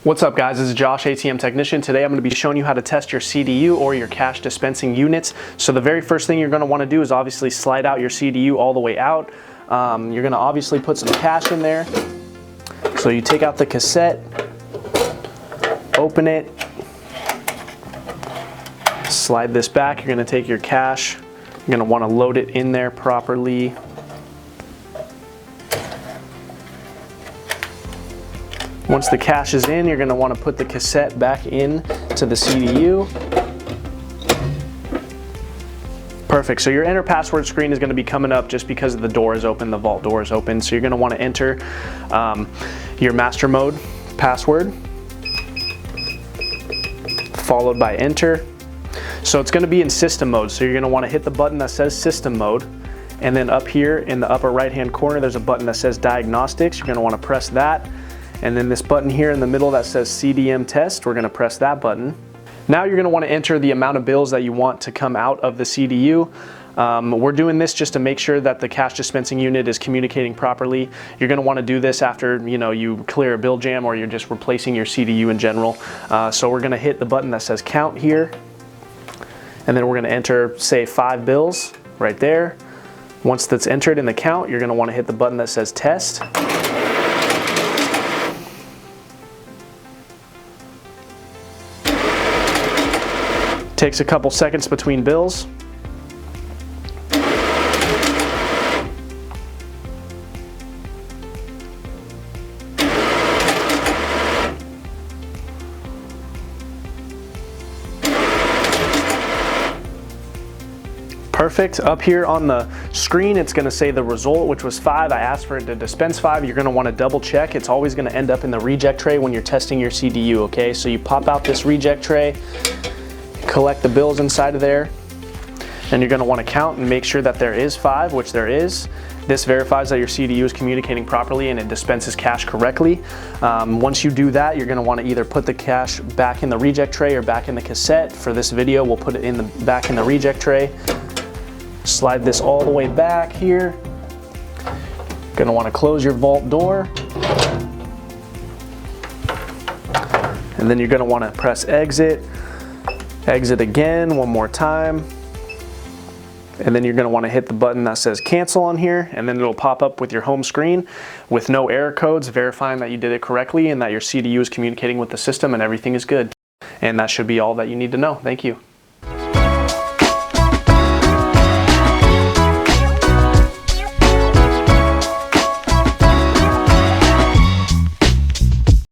What's up guys, this is Josh, ATM Technician. Today I'm going to be showing you how to test your CDU or your cash dispensing units. So the very first thing you're going to want to do is obviously slide out your CDU all the way out. You're going to obviously put some cash in there. So you take out the cassette, open it, slide this back. You're going to take your cash, you're going to want to load it in there properly. Once the cash is in, you're going to want to put the cassette back in to the CDU. Perfect. So your enter password screen is going to be coming up just because the door is open, the vault door is open. So you're going to want to enter your master mode password, followed by enter. So it's going to be in system mode. So you're going to want to hit the button that says system mode. And then up here in the upper right hand corner, there's a button that says diagnostics. You're going to want to press that. And then this button here in the middle that says CDM test, we're going to press that button. Now you're going to want to enter the amount of bills that you want to come out of the CDU. We're doing this just to make sure that the cash dispensing unit is communicating properly. You're going to want to do this after you clear a bill jam or you're just replacing your CDU in general. So we're going to hit the button that says count here. And then we're going to enter, say, 5 bills right there. Once that's entered in the count, you're going to want to hit the button that says test. Takes a couple seconds between bills. Perfect. Up here on the screen, it's going to say the result, which was 5. I asked for it to dispense 5. You're going to want to double check. It's always going to end up in the reject tray when you're testing your CDU, okay? So you pop out this reject tray, collect the bills inside of there, and you're going to want to count and make sure that there is 5, which there is. This verifies that your CDU is communicating properly and it dispenses cash correctly. Once you do that, you're going to want to either put the cash back in the reject tray or back in the cassette. For this video, we'll put it back in the reject tray. Slide this all the way back here. Going to want to close your vault door. And then you're going to want to press exit. Exit again one more time, and then you're going to want to hit the button that says cancel on here, and then it'll pop up with your home screen with no error codes, verifying that you did it correctly and that your CDU is communicating with the system and everything is good. And that should be all that you need to know. Thank you.